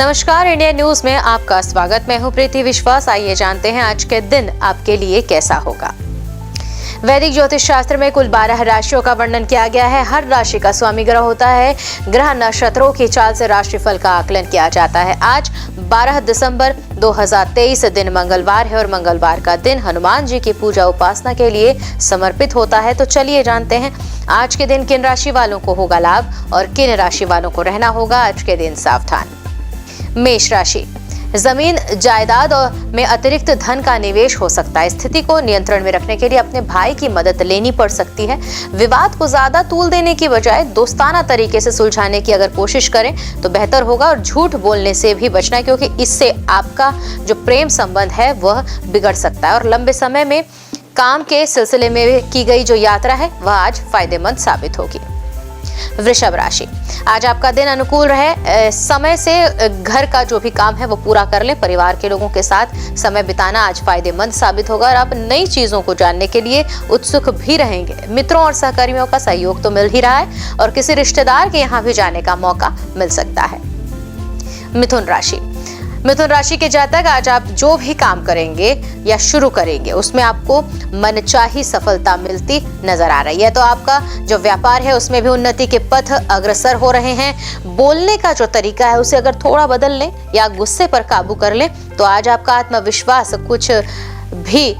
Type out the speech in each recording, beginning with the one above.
नमस्कार, India news में आपका स्वागत। मैं हूं प्रीति विश्वास। आइए जानते हैं आज के दिन आपके लिए कैसा होगा। वैदिक ज्योतिष शास्त्र में कुल 12 राशियों का वर्णन किया गया है। हर राशि का स्वामी ग्रह होता है। ग्रह नक्षत्रों की चाल से राशिफल का आकलन किया जाता है। आज 12 दिसंबर 2023 दिन मंगलवार है और मंगलवार का दिन हनुमान जी की पूजा उपासना के लिए समर्पित होता है। तो चलिए जानते हैं आज के दिन किन राशि वालों को होगा लाभ और किन राशि वालों को रहना होगा आज के दिन सावधान। मेष राशि, जमीन जायदाद में अतिरिक्त धन का निवेश हो सकता है। स्थिति को नियंत्रण में रखने के लिए अपने भाई की मदद लेनी पड़ सकती है। विवाद को ज्यादा तूल देने की बजाय दोस्ताना तरीके से सुलझाने की अगर कोशिश करें तो बेहतर होगा और झूठ बोलने से भी बचना है, क्योंकि इससे आपका जो प्रेम संबंध है वह बिगड़ सकता है। और लंबे समय में काम के सिलसिले में की गई जो यात्रा है वह आज फायदेमंद साबित होगी। वृषभ राशि, आज आपका दिन अनुकूल रहे। समय से घर का जो भी काम है वो पूरा कर लें। परिवार के लोगों के साथ समय बिताना आज फायदेमंद साबित होगा और आप नई चीजों को जानने के लिए उत्सुक भी रहेंगे। मित्रों और सहकर्मियों का सहयोग तो मिल ही रहा है और किसी रिश्तेदार के यहाँ भी जाने का मौका मिल सकता है। मिथुन राशि के जातक, आज आप जो भी काम करेंगे या शुरू करेंगे उसमें आपको मनचाही सफलता मिलती नजर आ रही है। तो आपका जो व्यापार है उसमें भी उन्नति के पथ अग्रसर हो रहे हैं। बोलने का जो तरीका है उसे अगर थोड़ा बदल लें या गुस्से पर काबू कर लें तो आज आपका आत्मविश्वास कुछ भी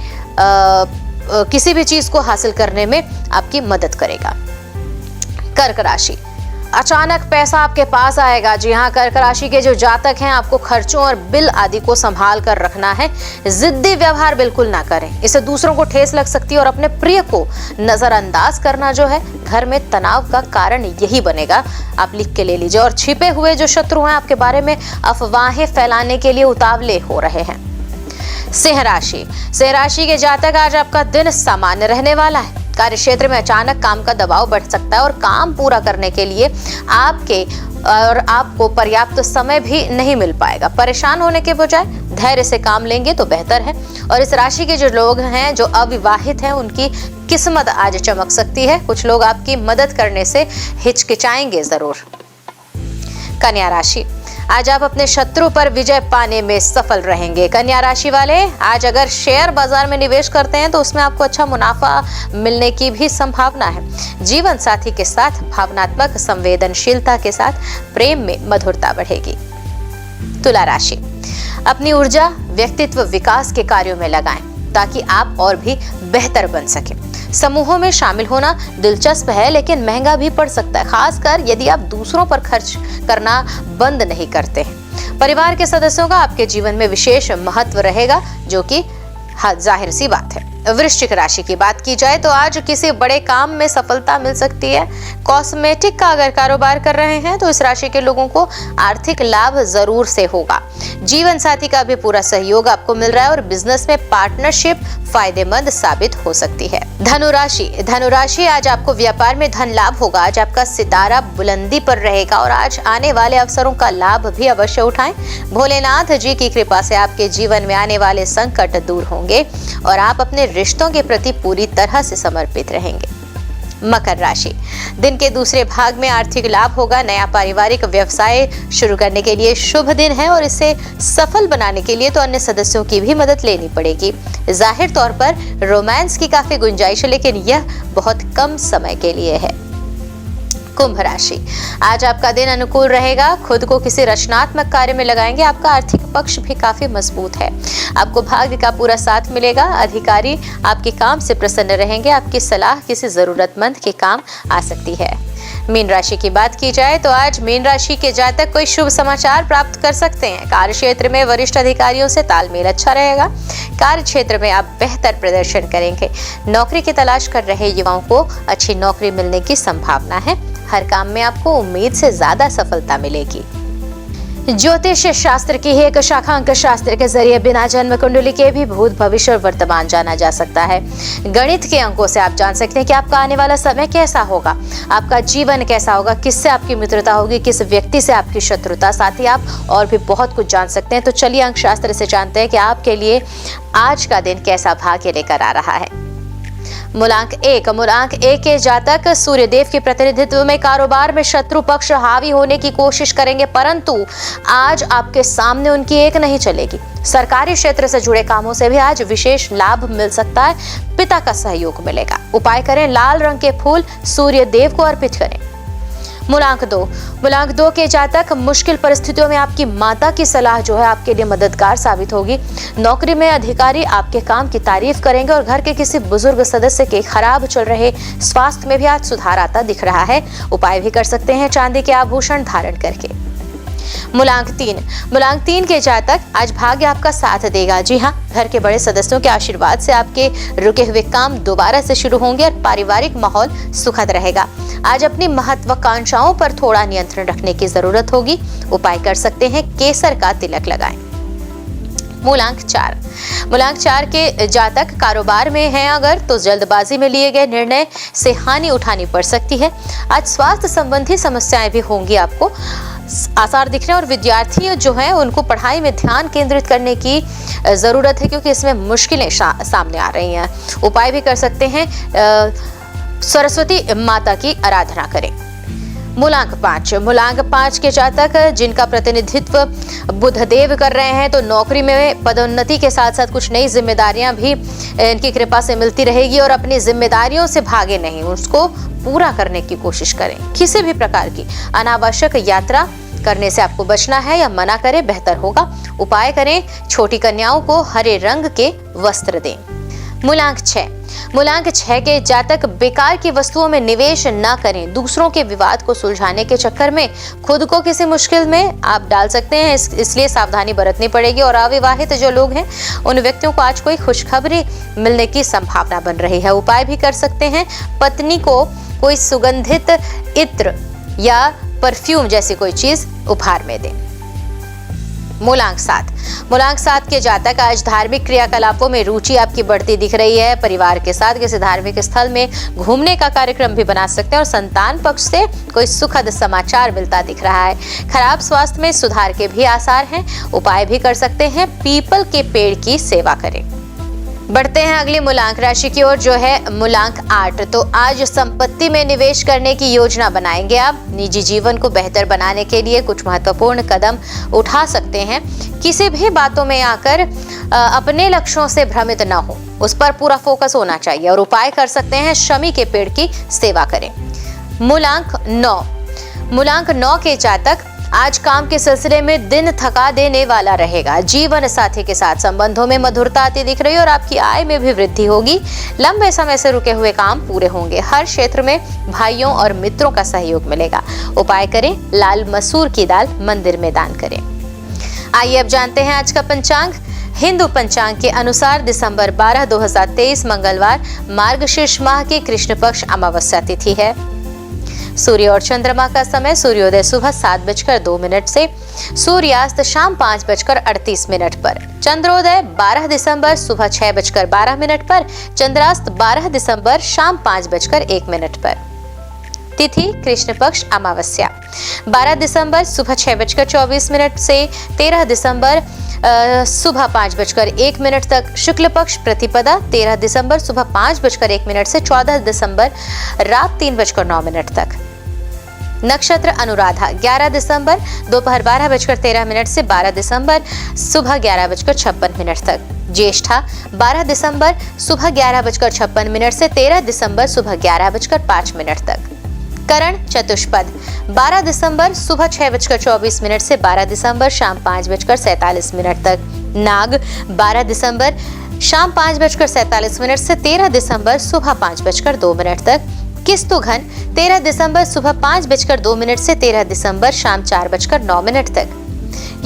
किसी भी चीज को हासिल करने में आपकी मदद करेगा। कर्क राशि, अचानक पैसा आपके पास आएगा। जी हाँ, कर्क राशि के जो जातक हैं आपको खर्चों और बिल आदि को संभाल कर रखना है। जिद्दी व्यवहार बिल्कुल ना करें, इससे दूसरों को ठेस लग सकती है और अपने प्रिय को नजरअंदाज करना जो है घर में तनाव का कारण यही बनेगा। आप लिख के ले लीजिए। और छिपे हुए जो शत्रु हैं आपके बारे में अफवाहें फैलाने के लिए उतावले हो रहे हैं। सिंह राशि के जातक, आज आपका दिन सामान्य रहने वाला है। कार्य क्षेत्र में अचानक काम का दबाव बढ़ सकता है और काम पूरा करने के लिए आपको पर्याप्त समय भी नहीं मिल पाएगा। परेशान होने के बजाय धैर्य से काम लेंगे तो बेहतर है। और इस राशि के जो लोग हैं जो अविवाहित हैं उनकी किस्मत आज चमक सकती है। कुछ लोग आपकी मदद करने से हिचकिचाएंगे जरूर। कन्या राशि, आज आप अपने शत्रु पर विजय पाने में सफल रहेंगे। कन्या राशि वाले, आज अगर शेयर बाजार में निवेश करते हैं तो उसमें आपको अच्छा मुनाफा मिलने की भी संभावना है। जीवन साथी के साथ भावनात्मक संवेदनशीलता के साथ प्रेम में मधुरता बढ़ेगी। तुला राशि, अपनी ऊर्जा व्यक्तित्व विकास के कार्यों में लगाएं ताकि आप और भी बेहतर बन सके। समूहों में शामिल होना दिलचस्प है लेकिन महंगा भी पड़ सकता है, खासकर यदि आप दूसरों पर खर्च करना बंद नहीं करते हैं। परिवार के सदस्यों का आपके जीवन में विशेष महत्व रहेगा, जो कि जाहिर सी बात है। वृश्चिक राशि की बात की जाए तो आज किसी बड़े काम में सफलता मिल सकती है। कॉस्मेटिक का अगर कारोबार कर रहे हैं तो इस राशि के लोगों को आर्थिक लाभ जरूर से होगा। जीवन साथी का भी पूरा सहयोग आपको मिल रहा है और बिजनेस में पार्टनरशिप फायदेमंद साबित हो सकती है। धनुराशि, आज आपको व्यापार में धन लाभ होगा। आज आपका सितारा बुलंदी पर रहेगा और आज आने वाले अवसरों का लाभ भी अवश्य उठाएं। भोलेनाथ जी की कृपा से आपके जीवन में आने वाले संकट दूर होंगे और आप अपने रिश्तों के प्रति पूरी तरह से समर्पित रहेंगे। मकर राशि, दिन के दूसरे भाग में आर्थिक लाभ होगा। नया पारिवारिक व्यवसाय शुरू करने के लिए शुभ दिन है और इसे सफल बनाने के लिए तो अन्य सदस्यों की भी मदद लेनी पड़ेगी। जाहिर तौर पर रोमांस की काफी गुंजाइश है लेकिन यह बहुत कम समय के लिए है। कुंभ राशि, आज आपका दिन अनुकूल रहेगा। खुद को किसी रचनात्मक कार्य में लगाएंगे। आपका आर्थिक पक्ष भी काफी मजबूत है। आपको भाग्य का पूरा साथ मिलेगा। अधिकारी आपके काम से प्रसन्न रहेंगे। आपकी सलाह किसी जरूरतमंद के काम आ सकती है। मीन राशि की बात की जाए तो आज मीन राशि के जातक कोई शुभ समाचार प्राप्त कर सकते हैं। कार्य क्षेत्र में वरिष्ठ अधिकारियों से तालमेल अच्छा रहेगा। कार्य क्षेत्र में आप बेहतर प्रदर्शन करेंगे। नौकरी की तलाश कर रहे युवाओं को अच्छी नौकरी मिलने की संभावना है। हर काम में आपको उम्मीद से ज्यादा सफलता मिलेगी। ज्योतिष शास्त्र की ही एक शाखा अंक शास्त्र के जरिए बिना जन्म कुंडली के भी भूत भविष्य और वर्तमान जाना जा सकता है। गणित के अंकों से आप जान सकते हैं कि आपका आने वाला समय कैसा होगा, आपका जीवन कैसा होगा, किससे आपकी मित्रता होगी, किस व्यक्ति से आपकी शत्रुता। साथ ही आप और भी बहुत कुछ जान सकते हैं। तो चलिए अंक शास्त्र से जानते हैं कि आपके लिए आज का दिन कैसा भाग्य लेकर आ रहा है। मूलांक एक के जातक सूर्य देव के प्रतिनिधित्व में कारोबार में शत्रु पक्ष हावी होने की कोशिश करेंगे, परंतु आज आपके सामने उनकी एक नहीं चलेगी। सरकारी क्षेत्र से जुड़े कामों से भी आज विशेष लाभ मिल सकता है। पिता का सहयोग मिलेगा। उपाय करें, लाल रंग के फूल सूर्य देव को अर्पित करें। मूलांक दो के जातक मुश्किल परिस्थितियों में आपकी माता की सलाह जो है आपके लिए मददगार साबित होगी। नौकरी में अधिकारी आपके काम की तारीफ करेंगे और घर के किसी बुजुर्ग सदस्य के खराब चल रहे स्वास्थ्य में भी आज सुधार आता दिख रहा है। उपाय भी कर सकते हैं चांदी के आभूषण धारण करके। मूलांक तीन के जातक आज भाग्य आपका साथ देगा। जी हाँ, घर के बड़े सदस्यों के आशीर्वाद से आपके रुके हुए काम दोबारा से शुरू होंगे और पारिवारिक माहौल सुखद रहेगा। आज अपनी महत्वाकांक्षाओं पर थोड़ा नियंत्रण रखने की जरूरत होगी। उपाय कर सकते हैं, केसर का तिलक लगाएं। मूलांक चार के जातक कारोबार में हैं अगर तो जल्दबाजी में लिए गए निर्णय से हानि उठानी पड़ सकती है। आज स्वास्थ्य संबंधी समस्याएं भी होंगी, आपको आसार दिख रहे हैं। और विद्यार्थी जो हैं उनको पढ़ाई में ध्यान केंद्रित करने की जरूरत है, क्योंकि इसमें मुश्किलें सामने आ रही हैं। उपाय भी कर सकते हैं, सरस्वती माता की आराधना करें। मूलांक पांच के जातक जिनका प्रतिनिधित्व बुधदेव कर रहे हैं, तो नौकरी में पदोन्नति के साथ साथ कुछ नई जिम्मेदारियां भी इनकी कृपा से मिलती रहेगी और अपनी जिम्मेदारियों से भागे नहीं, उसको पूरा करने की कोशिश करें। किसी भी प्रकार की अनावश्यक यात्रा करने से आपको बचना है या मना करें, बेहतर होगा। उपाय करें, छोटी कन्याओं को हरे रंग के वस्त्र दें। मूलांक 6 के जातक बेकार की वस्तुओं में निवेश न करें। दूसरों के विवाद को सुलझाने के चक्कर में खुद को किसी मुश्किल में आप डाल सकते हैं, इसलिए सावधानी बरतनी पड़ेगी। और अविवाहित जो लोग हैं उन व्यक्तियों को आज कोई खुशखबरी मिलने की संभावना बन रही है। उपाय भी कर सकते हैं, पत्नी को कोई सुगंधित इत्र या परफ्यूम जैसी कोई चीज उपहार में दें। मूलांक 7 के जातक आज धार्मिक क्रियाकलापों में रुचि आपकी बढ़ती दिख रही है। परिवार के साथ किसी धार्मिक स्थल में घूमने का कार्यक्रम भी बना सकते हैं और संतान पक्ष से कोई सुखद समाचार मिलता दिख रहा है। खराब स्वास्थ्य में सुधार के भी आसार हैं। उपाय भी कर सकते हैं, पीपल के पेड़ की सेवा करें। बढ़ते हैं अगली मूलांक राशि की ओर, जो है मूलांक 8। तो आज संपत्ति में निवेश करने की योजना बनाएंगे आप। निजी जीवन को बेहतर बनाने के लिए कुछ महत्वपूर्ण कदम उठा सकते हैं। किसी भी बातों में आकर अपने लक्ष्यों से भ्रमित न हो, उस पर पूरा फोकस होना चाहिए। और उपाय कर सकते हैं, शमी के पेड़ की सेवा करें। मूलांक 9 के जातक आज काम के सिलसिले में दिन थका देने वाला रहेगा। जीवन साथी के साथ संबंधों में मधुरता आती दिख रही है और आपकी आय में भी वृद्धि होगी। लंबे समय से रुके हुए काम पूरे होंगे। हर क्षेत्र में भाइयों और मित्रों का सहयोग मिलेगा। उपाय करें, लाल मसूर की दाल मंदिर में दान करें। आइए अब जानते हैं आज का पंचांग। हिंदू पंचांग के अनुसार दिसंबर 12, 2023 मंगलवार मार्गशीर्ष माह की कृष्ण पक्ष अमावस्या तिथि है। सूर्य और चंद्रमा का समय सूर्योदय सुबह 7:02 से सूर्यास्त शाम 5:38 पर। चंद्रोदय 12 दिसंबर सुबह 6:12 पर। चंद्रास्त 12 दिसंबर शाम 5:01 पर। तिथि कृष्ण पक्ष अमावस्या 12 दिसंबर सुबह 6:24 से 13 दिसंबर सुबह 5:01 तक। शुक्ल पक्ष प्रतिपदा 13 दिसंबर सुबह 5:01 से 14 दिसंबर रात 3:09 तक। नक्षत्र अनुराधा 11 दिसंबर दोपहर 12:13 से 12 दिसंबर सुबह 11:56 तक। ज्येष्ठा 12 दिसंबर सुबह 11:56 से 13 दिसंबर सुबह 11:05 तक। करण चतुष्पद 12 दिसंबर सुबह 6:24 से 12 दिसंबर शाम 5:47 तक। नाग 12 दिसंबर शाम 5:47 से 13 दिसंबर सुबह 5:02 तक। किस्तु घन 13 दिसंबर सुबह 5:02 से 13 दिसंबर शाम 4:09 तक।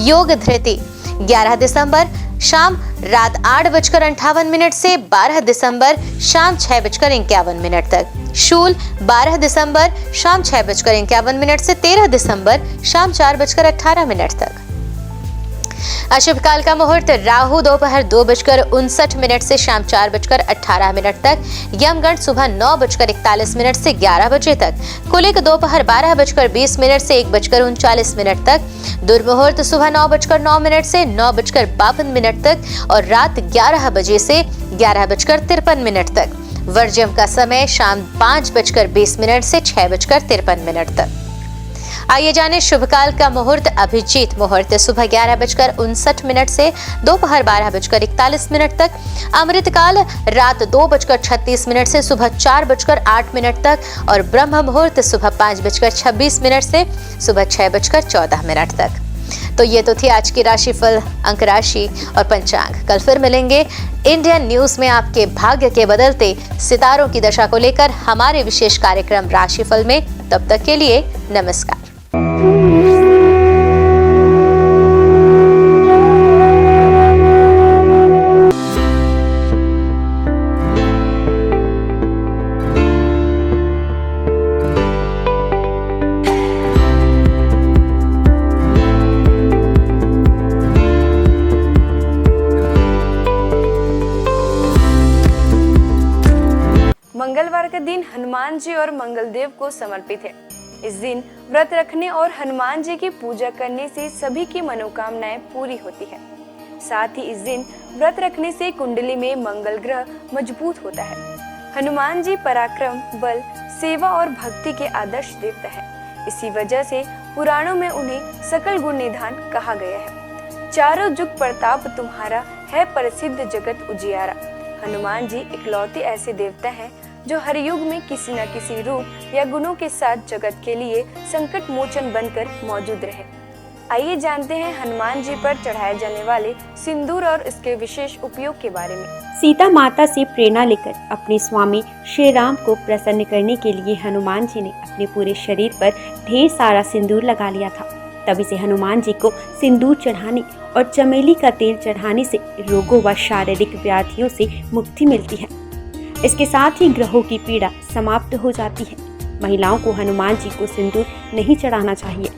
योग धृति 11 दिसंबर शाम रात 8:58 से 12 दिसंबर शाम 6:51 तक। शूल 12 दिसंबर शाम 6:51 से 13 दिसंबर शाम 4:18 तक। अशुभ काल का मुहूर्त राहु दोपहर 2:59 से शाम 4:18 तक। यमगंड सुबह 9:41 से 11 बजे तक। कुलिक दोपहर 12:20 से 1:39 तक। दुर्मुहूर्त सुबह 9:09 से 9:52 तक और रात 11 बजे से 11:53 तक। वर्ज्यम का समय शाम 5:20 से 6:53 तक। आइए जाने शुभकाल का मुहूर्त। अभिजीत मुहूर्त सुबह 11:59 से दोपहर 12:41 तक। अमृतकाल रात 2:36 से सुबह 4:08 तक और ब्रह्म मुहूर्त सुबह 5:26 से सुबह 6:14 तक। तो ये तो थी आज की राशिफल, अंक राशि और पंचांग। कल फिर मिलेंगे इंडियन न्यूज में आपके भाग्य के बदलते सितारों की दशा को लेकर हमारे विशेष कार्यक्रम राशिफल में। तब तक के लिए नमस्कार। मंगलवार का दिन हनुमान जी और मंगलदेव को समर्पित है। इस दिन व्रत रखने और हनुमान जी की पूजा करने से सभी की मनोकामनाएं पूरी होती है। साथ ही इस दिन व्रत रखने से कुंडली में मंगल ग्रह मजबूत होता है। हनुमान जी पराक्रम, बल, सेवा और भक्ति के आदर्श देवता है। इसी वजह से पुराणों में उन्हें सकल गुण निधान कहा गया है। चारों जुग प्रताप तुम्हारा है, प्रसिद्ध जगत उजियारा। हनुमान जी इकलौते ऐसे देवता हैं जो हर युग में किसी न किसी रूप या गुणों के साथ जगत के लिए संकट मोचन बनकर मौजूद रहे। आइए जानते हैं हनुमान जी पर चढ़ाए जाने वाले सिंदूर और इसके विशेष उपयोग के बारे में। सीता माता से प्रेरणा लेकर अपने स्वामी श्री राम को प्रसन्न करने के लिए हनुमान जी ने अपने पूरे शरीर पर ढेर सारा सिंदूर लगा लिया था। तभी से हनुमान जी को सिंदूर चढ़ाने और चमेली का तेल चढ़ाने से रोगों व शारीरिक व्याधियों से मुक्ति मिलती है। इसके साथ ही ग्रहों की पीड़ा समाप्त हो जाती है। महिलाओं को हनुमान जी को सिंदूर नहीं चढ़ाना चाहिए,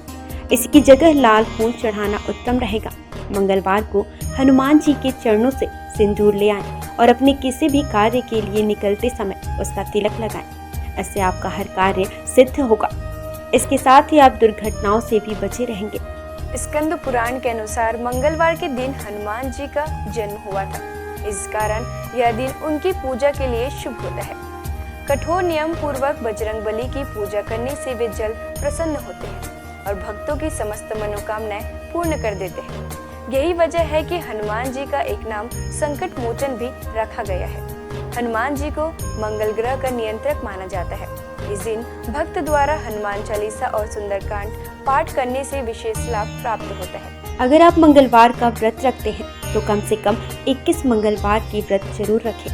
इसकी जगह लाल फूल चढ़ाना उत्तम रहेगा। मंगलवार को हनुमान जी के चरणों से सिंदूर ले आएं और अपने किसी भी कार्य के लिए निकलते समय उसका तिलक लगाएं। इससे आपका हर कार्य सिद्ध होगा। इसके साथ ही आप दुर्घटनाओं से भी बचे रहेंगे। स्कंद पुराण के अनुसार मंगलवार के दिन हनुमान जी का जन्म हुआ था। इस कारण यह दिन उनकी पूजा के लिए शुभ होता है। कठोर नियम पूर्वक बजरंग बली की पूजा करने से वे जल्द प्रसन्न होते हैं और भक्तों की समस्त मनोकामनाएं पूर्ण कर देते हैं। यही वजह है कि हनुमान जी का एक नाम संकट मोचन भी रखा गया है। हनुमान जी को मंगल ग्रह का नियंत्रक माना जाता है। इस दिन भक्त द्वारा हनुमान चालीसा और सुंदरकांड पाठ करने से विशेष लाभ प्राप्त होता है। अगर आप मंगलवार का व्रत रखते हैं तो कम से कम 21 मंगलवार की व्रत जरूर रखें।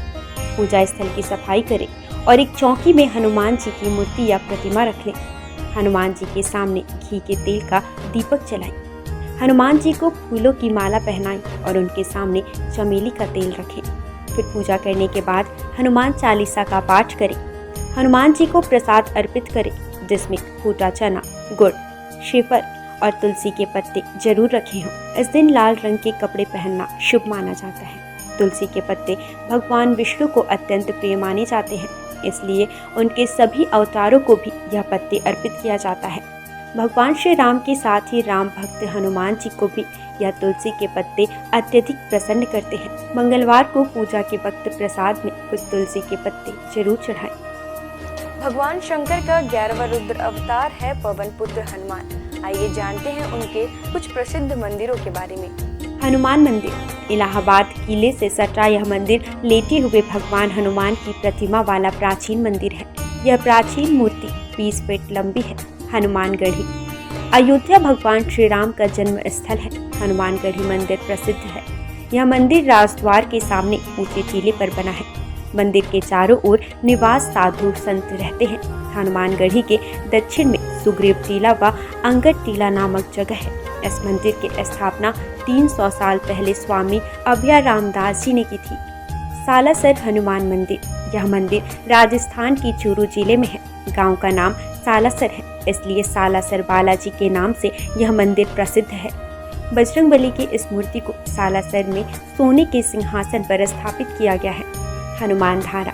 पूजा स्थल की सफाई करें और एक चौकी में हनुमान जी की मूर्ति या प्रतिमा रख लें। हनुमान जी के सामने घी के तेल का दीपक जलाएं। हनुमान जी को फूलों की माला पहनाएं और उनके सामने चमेली का तेल रखें। फिर पूजा करने के बाद हनुमान चालीसा का पाठ करें। हनुमान जी को प्रसाद अर्पित करें, जिसमें फूटा चना, गुड़, श्रीफल और तुलसी के पत्ते जरूर रखे हों। इस दिन लाल रंग के कपड़े पहनना शुभ माना जाता है। तुलसी के पत्ते भगवान विष्णु को अत्यंत प्रिय माने जाते हैं, इसलिए उनके सभी अवतारों को भी यह पत्ते अर्पित किया जाता है। भगवान श्री राम के साथ ही राम भक्त हनुमान जी को भी यह तुलसी के पत्ते अत्यधिक प्रसन्न करते हैं। मंगलवार को पूजा के वक्त प्रसाद में कुछ तुलसी के पत्ते जरूर चढ़ाएं। भगवान शंकर का 11वां रुद्र अवतार है पवन पुत्र हनुमान। आइए जानते हैं उनके कुछ प्रसिद्ध मंदिरों के बारे में। हनुमान मंदिर इलाहाबाद किले से सटा यह मंदिर लेटे हुए भगवान हनुमान की प्रतिमा वाला प्राचीन मंदिर है। यह प्राचीन मूर्ति 20 फीट लंबी है। हनुमानगढ़ी अयोध्या भगवान श्री राम का जन्म स्थल है। हनुमानगढ़ी मंदिर प्रसिद्ध है। यह मंदिर राजद्वार के सामने ऊंचे टीले पर बना है। मंदिर के चारों ओर निवास साधु संत रहते हैं। हनुमानगढ़ी के दक्षिण में सुग्रीव टीला व अंगद टीला नामक जगह है। इस मंदिर की स्थापना 300 साल पहले स्वामी अभय रामदास जी ने की थी। सालासर हनुमान मंदिर यह मंदिर राजस्थान की चूरू जिले में है। गांव का नाम सालासर है, इसलिए सालासर बालाजी के नाम से यह मंदिर प्रसिद्ध है। बजरंगबली की इस मूर्ति को सालासर में सोने के सिंहासन पर स्थापित किया गया है। हनुमान धारा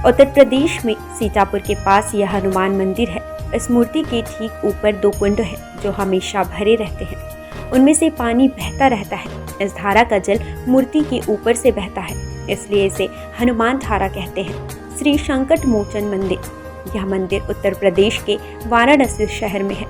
उत्तर प्रदेश में सीतापुर के पास यह हनुमान मंदिर है। इस मूर्ति के ठीक ऊपर 2 कुंड है जो हमेशा भरे रहते हैं। उनमें से पानी बहता रहता है। इस धारा का जल मूर्ति के ऊपर से बहता है, इसलिए इसे हनुमान धारा कहते हैं। श्री संकट मोचन मंदिर। यह मंदिर उत्तर प्रदेश के वाराणसी शहर में है।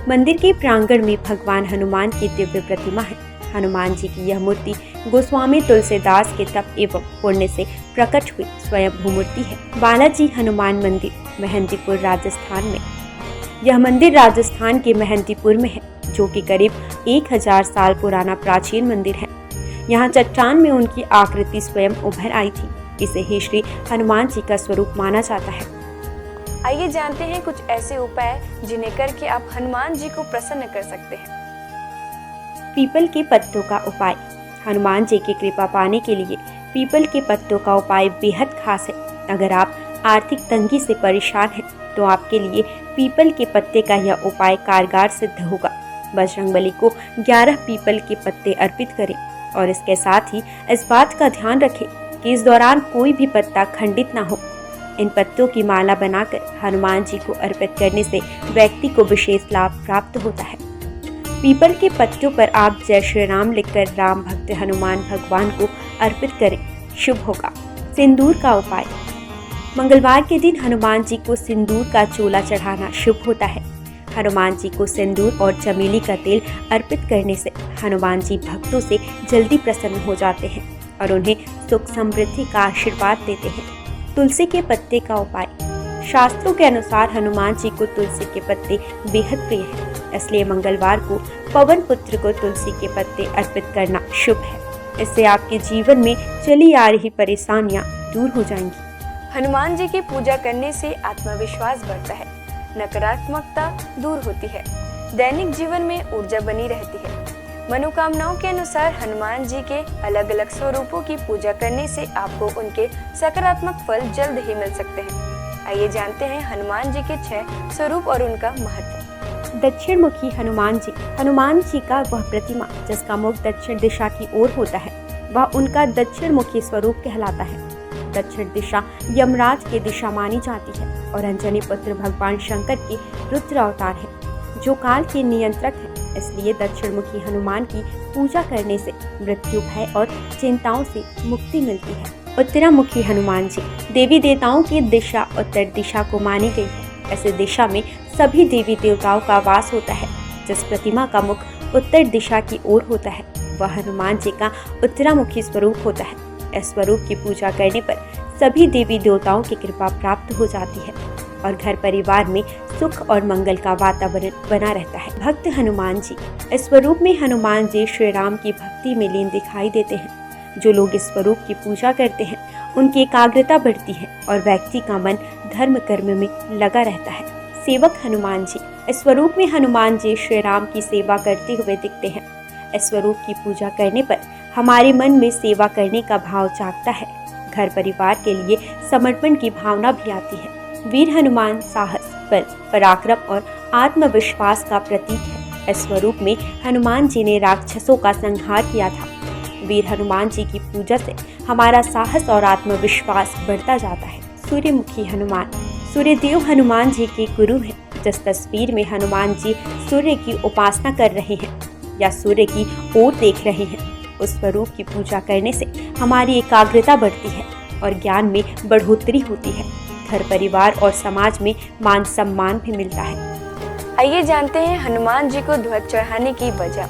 मंदिर के प्रांगण में भगवान हनुमान की दिव्य प्रतिमा है। हनुमान जी की यह मूर्ति गोस्वामी तुलसीदास के तप एवं पुण्य से प्रकट हुई स्वयं मूर्ति है। बालाजी हनुमान मंदिर, मेहंदीपुर, राजस्थान में। यह मंदिर राजस्थान के मेहंदीपुर में है, जो कि करीब 1000 साल पुराना प्राचीन मंदिर है। यहाँ चट्टान में उनकी आकृति स्वयं उभर आई थी। इसे ही श्री हनुमान जी का स्वरूप माना जाता है। आइए जानते हैं कुछ ऐसे उपाय जिन्हें करके आप हनुमान जी को प्रसन्न कर सकते हैं। पीपल के पत्तों का उपाय। हनुमान जी की कृपा पाने के लिए पीपल के पत्तों का उपाय बेहद खास है। अगर आप आर्थिक तंगी से परेशान हैं तो आपके लिए पीपल के पत्ते का यह उपाय कारगर सिद्ध होगा। बजरंगबली को 11 पीपल के पत्ते अर्पित करें और इसके साथ ही इस बात का ध्यान रखें कि इस दौरान कोई भी पत्ता खंडित ना हो। इन पत्तों की माला बनाकर हनुमान जी को अर्पित करने से व्यक्ति को विशेष लाभ प्राप्त होता है। पीपल के पत्तों पर आप जय श्री राम लिखकर राम भक्त हनुमान भगवान को अर्पित करें, शुभ होगा। सिंदूर का उपाय। मंगलवार के दिन हनुमान जी को सिंदूर का चोला चढ़ाना शुभ होता है। हनुमान जी को सिंदूर और चमेली का तेल अर्पित करने से हनुमान जी भक्तों से जल्दी प्रसन्न हो जाते हैं और उन्हें सुख समृद्धि का आशीर्वाद देते हैं। तुलसी के पत्ते का उपाय। शास्त्रों के अनुसार हनुमान जी को तुलसी के पत्ते बेहद प्रिय हैं, इसलिए मंगलवार को पवन पुत्र को तुलसी के पत्ते अर्पित करना शुभ है। इससे आपके जीवन में चली आ रही परेशानियां दूर हो जाएंगी। हनुमान जी की पूजा करने से आत्मविश्वास बढ़ता है, नकारात्मकता दूर होती है, दैनिक जीवन में ऊर्जा बनी रहती है। मनोकामनाओं के अनुसार हनुमान जी के अलग अलग स्वरूपों की पूजा करने से आपको उनके सकारात्मक फल जल्द ही मिल सकते हैं। आइए जानते हैं हनुमान जी के 6 स्वरूप और उनका महत्व। दक्षिण मुखी हनुमान जी। हनुमान जी का वह प्रतिमा जिसका मुख दक्षिण दिशा की ओर होता है, वह उनका दक्षिण मुखी स्वरूप कहलाता है। दक्षिण दिशा यमराज की दिशा मानी जाती है और अंजनी पुत्र भगवान शंकर के रुद्र अवतार है, जो काल के नियंत्रक है। इसलिए दक्षिण मुखी हनुमान की पूजा करने से मृत्यु, भय और चिंताओं से मुक्ति मिलती है। उत्तरामुखी हनुमान जी। देवी देवताओं की दिशा उत्तर दिशा को मानी गई है। ऐसे दिशा में सभी देवी देवताओं का वास होता है। जिस प्रतिमा का मुख उत्तर दिशा की ओर होता है, वह हनुमान जी का उत्तरामुखी स्वरूप होता है। इस स्वरूप की पूजा करने पर सभी देवी देवताओं की कृपा प्राप्त हो जाती है और घर परिवार में सुख और मंगल का वातावरण बना रहता है। भक्त हनुमान जी। इस स्वरूप में हनुमान जी श्री राम की भक्ति में लीन दिखाई देते हैं। जो लोग इस स्वरूप की पूजा करते हैं, उनकी एकाग्रता बढ़ती है और व्यक्ति का मन धर्म कर्म में लगा रहता है। सेवक हनुमान जी। इस स्वरूप में हनुमान जी श्री राम की सेवा करते हुए दिखते हैं। इस स्वरूप की पूजा करने पर हमारे मन में सेवा करने का भाव जागता है। घर परिवार के लिए समर्पण की भावना भी आती है। वीर हनुमान साहस, बल, पराक्रम और आत्मविश्वास का प्रतीक है। इस स्वरूप में हनुमान जी ने राक्षसों का संहार किया था। वीर हनुमान जी की पूजा से हमारा साहस और आत्मविश्वास बढ़ता जाता है। सूर्यमुखी हनुमान। सूर्यदेव हनुमान जी के गुरु हैं। जिस तस्वीर में हनुमान जी सूर्य की उपासना कर रहे हैं या सूर्य की ओर देख रहे हैं, उस स्वरूप की पूजा करने से हमारी एकाग्रता बढ़ती है और ज्ञान में बढ़ोतरी होती है। घर परिवार और समाज में मान सम्मान भी मिलता है। आइए जानते हैं हनुमान जी को ध्वज चढ़ाने की वजह।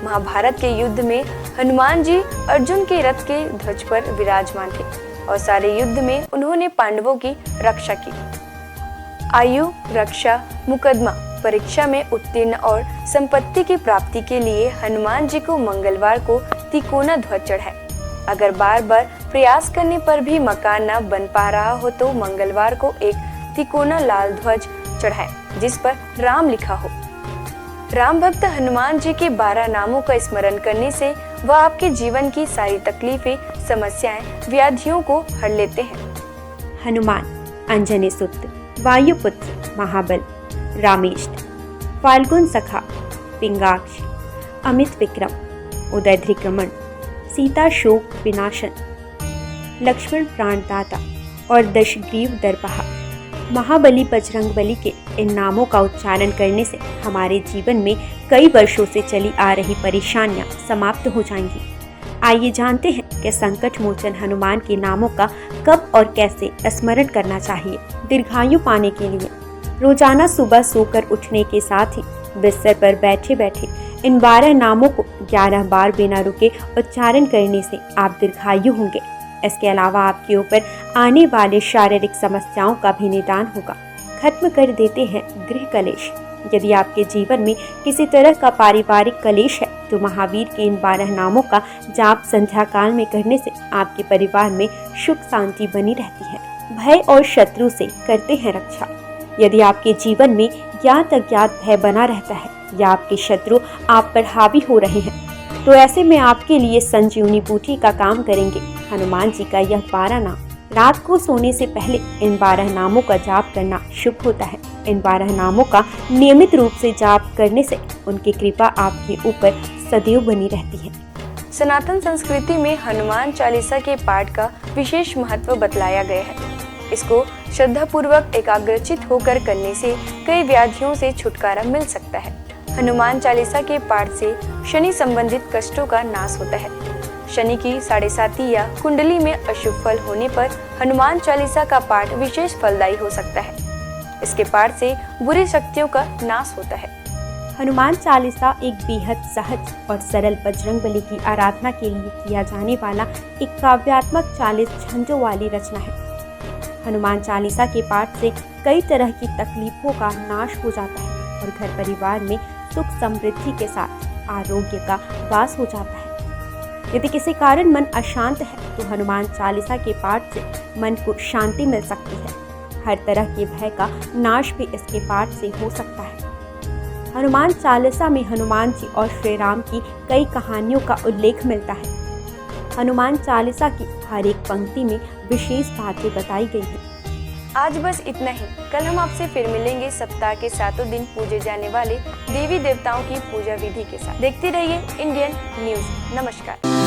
महाभारत के युद्ध में हनुमान जी अर्जुन के रथ के ध्वज पर विराजमान थे और सारे युद्ध में उन्होंने पांडवों की रक्षा की। आयु, रक्षा, मुकदमा, परीक्षा में उत्तीर्ण और संपत्ति की प्राप्ति के लिए हनुमान जी को मंगलवार को तिकोना ध्वज चढ़ाए। अगर बार बार प्रयास करने पर भी मकान न बन पा रहा हो तो मंगलवार को एक तिकोना लाल ध्वज चढ़ाए जिस पर राम लिखा हो। राम भक्त हनुमान जी के 12 नामों का स्मरण करने से वह आपके जीवन की सारी तकलीफें, समस्याएं, व्याधियों को हर लेते हैं। हनुमान। अंजनी सुत, वायुपुत्र, महाबल, रामेष्ट, फाल्गुन सखा, पिंगाक्ष, अमित विक्रम, उदयध्रिक्रमण, सीता शोक विनाशन, लक्ष्मण प्राणदाता और दशग्रीव दर्पहा। महाबली बजरंगबली के इन नामों का उच्चारण करने से हमारे जीवन में कई वर्षों से चली आ रही परेशानियां समाप्त हो जाएंगी। आइए जानते हैं कि संकट मोचन हनुमान के नामों का कब और कैसे स्मरण करना चाहिए। दीर्घायु पाने के लिए रोजाना सुबह सोकर उठने के साथ ही बिस्तर पर बैठे बैठे इन 12 नामों को 11 बार बिना रुके उच्चारण करने से आप दीर्घायु होंगे। इसके अलावा आपके ऊपर आने वाले शारीरिक समस्याओं का भी निदान होगा। खत्म कर देते हैं गृह कलेश। यदि आपके जीवन में किसी तरह का पारिवारिक कलेश है तो महावीर के इन 12 नामों का जाप संध्या काल में करने से आपके परिवार में सुख शांति बनी रहती है। भय और शत्रु से करते हैं रक्षा। यदि आपके जीवन में ज्ञात अज्ञात भय बना रहता है या आपके शत्रु आप पर हावी हो रहे हैं तो ऐसे में आपके लिए संजीवनी बूटी का काम करेंगे हनुमान जी का यह 12 नाम। रात को सोने से पहले इन 12 नामों का जाप करना शुभ होता है। इन 12 नामों का नियमित रूप से जाप करने से उनकी कृपा आपके ऊपर सदैव बनी रहती है। सनातन संस्कृति में हनुमान चालीसा के पाठ का विशेष महत्व बतलाया गया है। इसको श्रद्धापूर्वक एकाग्रचित होकर करने से कई व्याधियों से छुटकारा मिल सकता है। हनुमान चालीसा के पाठ से शनि संबंधित कष्टों का नाश होता है। शनि की 7.5 या कुंडली में अशुभ फल होने पर हनुमान चालीसा का पाठ विशेष फलदायी हो सकता है। इसके पाठ से बुरी शक्तियों का नाश होता है। हनुमान चालीसा एक बेहद सहज और सरल बजरंगबली की आराधना के लिए किया जाने वाला एक काव्यात्मक 40 छंदों वाली रचना है। हनुमान चालीसा के पाठ से कई तरह की तकलीफों का नाश हो जाता है और घर परिवार में सुख समृद्धि के साथ आरोग्य का वास हो जाता है। यदि किसी कारण मन अशांत है तो हनुमान चालीसा के पाठ से मन को शांति मिल सकती है। हर तरह के भय का नाश भी इसके पाठ से हो सकता है। हनुमान चालीसा में हनुमान जी और श्री राम की कई कहानियों का उल्लेख मिलता है। हनुमान चालीसा की हर एक पंक्ति में विशेष बातें बताई गई हैं। आज बस इतना ही। कल हम आपसे फिर मिलेंगे सप्ताह के 7 दिन पूजे जाने वाले देवी देवताओं की पूजा विधि के साथ। देखते रहिए इंडियन न्यूज़। नमस्कार।